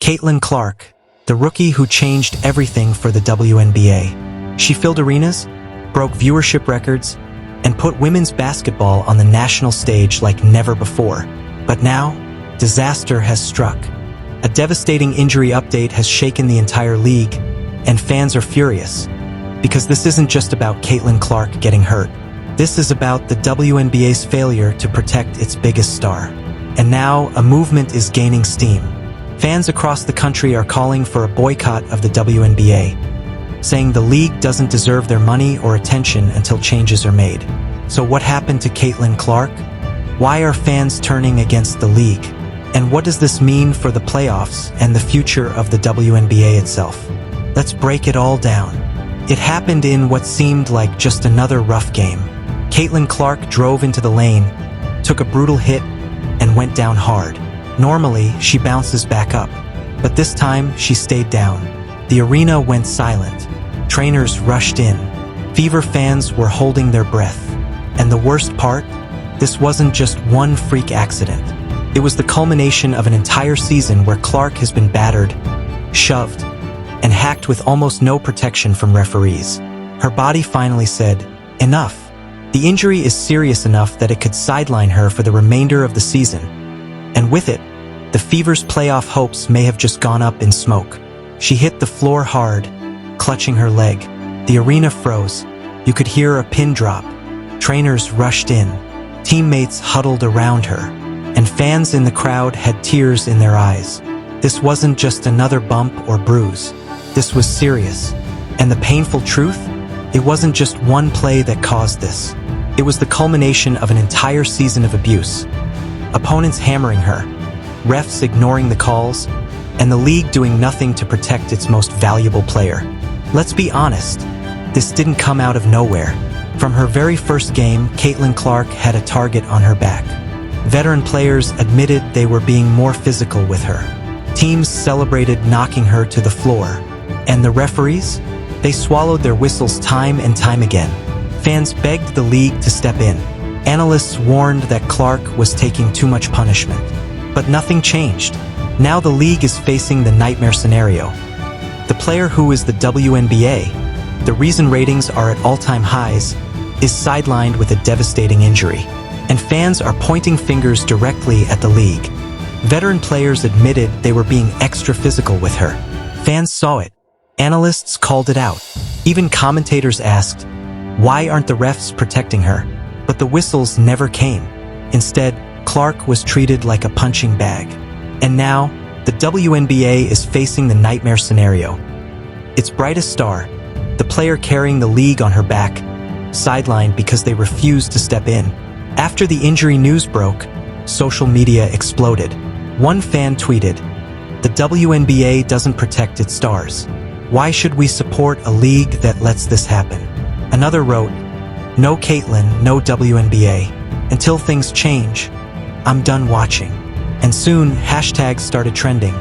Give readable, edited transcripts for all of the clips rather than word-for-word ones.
Caitlin Clark, the rookie who changed everything for the WNBA. She filled arenas, broke viewership records, and put women's basketball on the national stage like never before. But now, disaster has struck. A devastating injury update has shaken the entire league, and fans are furious. Because this isn't just about Caitlin Clark getting hurt. This is about the WNBA's failure to protect its biggest star. And now, a movement is gaining steam. Fans across the country are calling for a boycott of the WNBA, saying the league doesn't deserve their money or attention until changes are made. So what happened to Caitlin Clark? Why are fans turning against the league? And what does this mean for the playoffs and the future of the WNBA itself? Let's break it all down. It happened in what seemed like just another rough game. Caitlin Clark drove into the lane, took a brutal hit, and went down hard. Normally, she bounces back up, but this time she stayed down. The arena went silent. Trainers rushed in. Fever fans were holding their breath. And the worst part? This wasn't just one freak accident. It was the culmination of an entire season where Clark has been battered, shoved, and hacked with almost no protection from referees. Her body finally said, "Enough." The injury is serious enough that it could sideline her for the remainder of the season. And with it, the Fever's playoff hopes may have just gone up in smoke. She hit the floor hard, clutching her leg. The arena froze. You could hear a pin drop. Trainers rushed in. Teammates huddled around her. And fans in the crowd had tears in their eyes. This wasn't just another bump or bruise. This was serious. And the painful truth? It wasn't just one play that caused this. It was the culmination of an entire season of abuse. Opponents hammering her, refs ignoring the calls, and the league doing nothing to protect its most valuable player. Let's be honest, this didn't come out of nowhere. From her very first game, Caitlin Clark had a target on her back. Veteran players admitted they were being more physical with her. Teams celebrated knocking her to the floor. And the referees? They swallowed their whistles time and time again. Fans begged the league to step in. Analysts warned that Clark was taking too much punishment. But nothing changed. Now the league is facing the nightmare scenario. The player who is the WNBA, the reason ratings are at all-time highs, is sidelined with a devastating injury. And fans are pointing fingers directly at the league. Veteran players admitted they were being extra physical with her. Fans saw it. Analysts called it out. Even commentators asked, why aren't the refs protecting her? But the whistles never came. Instead, Clark was treated like a punching bag. And now, the WNBA is facing the nightmare scenario. Its brightest star, the player carrying the league on her back, sidelined because they refused to step in. After the injury news broke, social media exploded. One fan tweeted, "The WNBA doesn't protect its stars. Why should we support a league that lets this happen?" Another wrote, "No Caitlin, no WNBA. Until things change, I'm done watching." And soon, hashtags started trending.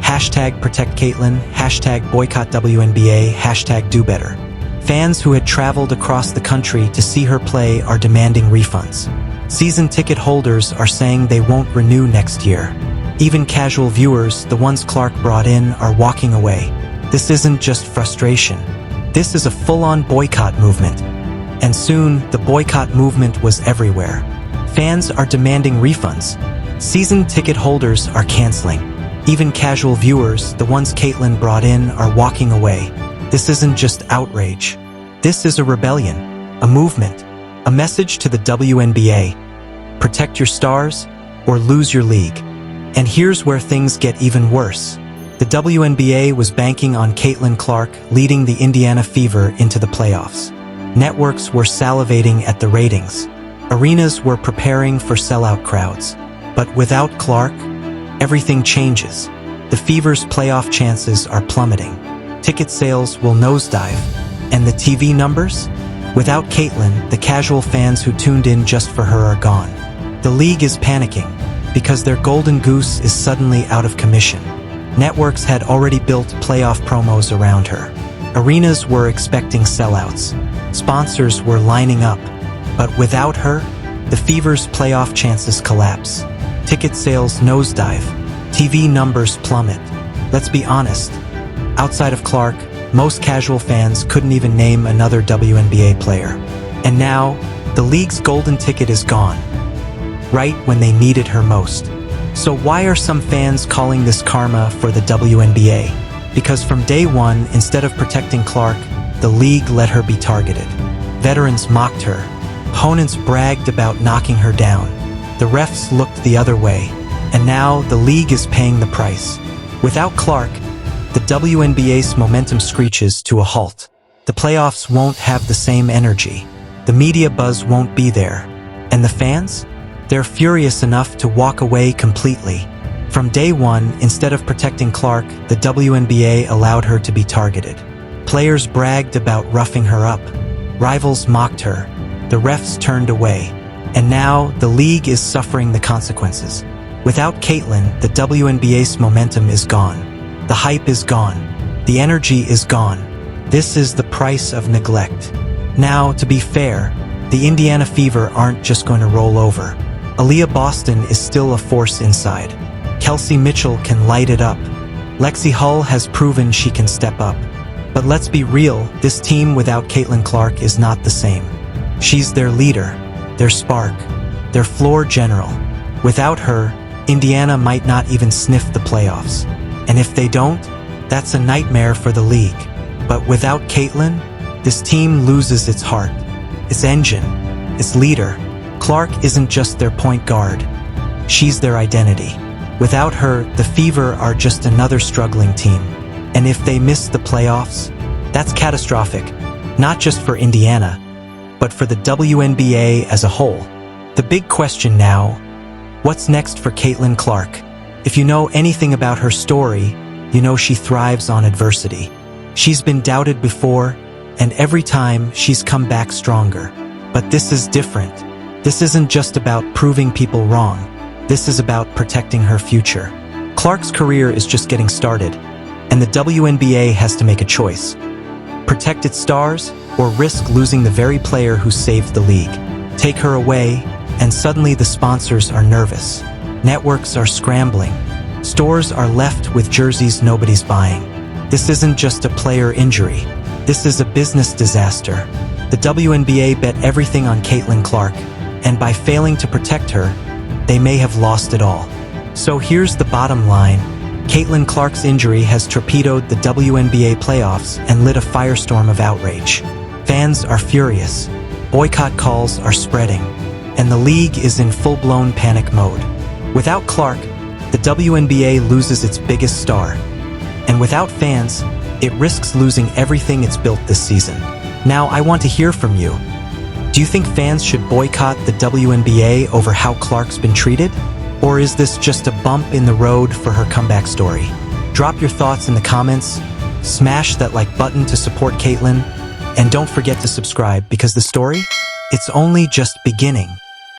Hashtag protect Caitlin, hashtag boycott WNBA, hashtag do better. Fans who had traveled across the country to see her play are demanding refunds. Season ticket holders are saying they won't renew next year. Even casual viewers, the ones Clark brought in, are walking away. This isn't just frustration. This is a full-on boycott movement. And soon, the boycott movement was everywhere. Fans are demanding refunds. Season ticket holders are canceling. Even casual viewers, the ones Caitlin brought in, are walking away. This isn't just outrage. This is a rebellion, a movement, a message to the WNBA. Protect your stars or lose your league. And here's where things get even worse. The WNBA was banking on Caitlin Clark leading the Indiana Fever into the playoffs. Networks were salivating at the ratings. Arenas were preparing for sellout crowds. But without Clark, everything changes. The Fever's playoff chances are plummeting. Ticket sales will nosedive. And the TV numbers? Without Caitlin, the casual fans who tuned in just for her are gone. The league is panicking because their golden goose is suddenly out of commission. Networks had already built playoff promos around her. Arenas were expecting sellouts. Sponsors were lining up. But without her, the Fever's playoff chances collapse. Ticket sales nosedive. TV numbers plummet. Let's be honest. Outside of Clark, most casual fans couldn't even name another WNBA player. And now, the league's golden ticket is gone. Right when they needed her most. So why are some fans calling this karma for the WNBA? Because from day one, instead of protecting Clark, the league let her be targeted. Veterans mocked her. Opponents bragged about knocking her down. The refs looked the other way. And now, the league is paying the price. Without Clark, the WNBA's momentum screeches to a halt. The playoffs won't have the same energy. The media buzz won't be there. And the fans? They're furious enough to walk away completely. From day one, instead of protecting Clark, the WNBA allowed her to be targeted. Players bragged about roughing her up. Rivals mocked her. The refs turned away. And now, the league is suffering the consequences. Without Caitlin, the WNBA's momentum is gone. The hype is gone. The energy is gone. This is the price of neglect. Now, to be fair, the Indiana Fever aren't just going to roll over. Aaliyah Boston is still a force inside. Kelsey Mitchell can light it up. Lexi Hull has proven she can step up. But let's be real, this team without Caitlin Clark is not the same. She's their leader, their spark, their floor general. Without her, Indiana might not even sniff the playoffs. And if they don't, that's a nightmare for the league. But without Caitlin, this team loses its heart, its engine, its leader. Clark isn't just their point guard. She's their identity. Without her, the Fever are just another struggling team. And if they miss the playoffs, that's catastrophic, not just for Indiana, but for the WNBA as a whole. The big question now, what's next for Caitlin Clark? If you know anything about her story, you know she thrives on adversity. She's been doubted before, and every time she's come back stronger. But this is different. This isn't just about proving people wrong. This is about protecting her future. Clark's career is just getting started, and the WNBA has to make a choice. Protect its stars, or risk losing the very player who saved the league. Take her away, and suddenly the sponsors are nervous. Networks are scrambling. Stores are left with jerseys nobody's buying. This isn't just a player injury. This is a business disaster. The WNBA bet everything on Caitlin Clark, and by failing to protect her, they may have lost it all. So here's the bottom line. Caitlin Clark's injury has torpedoed the WNBA playoffs and lit a firestorm of outrage. Fans are furious. Boycott calls are spreading. And the league is in full-blown panic mode. Without Clark, the WNBA loses its biggest star. And without fans, it risks losing everything it's built this season. Now, I want to hear from you. Do you think fans should boycott the WNBA over how Clark's been treated? Or is this just a bump in the road for her comeback story? Drop your thoughts in the comments, smash that like button to support Caitlin, and don't forget to subscribe because the story, it's only just beginning.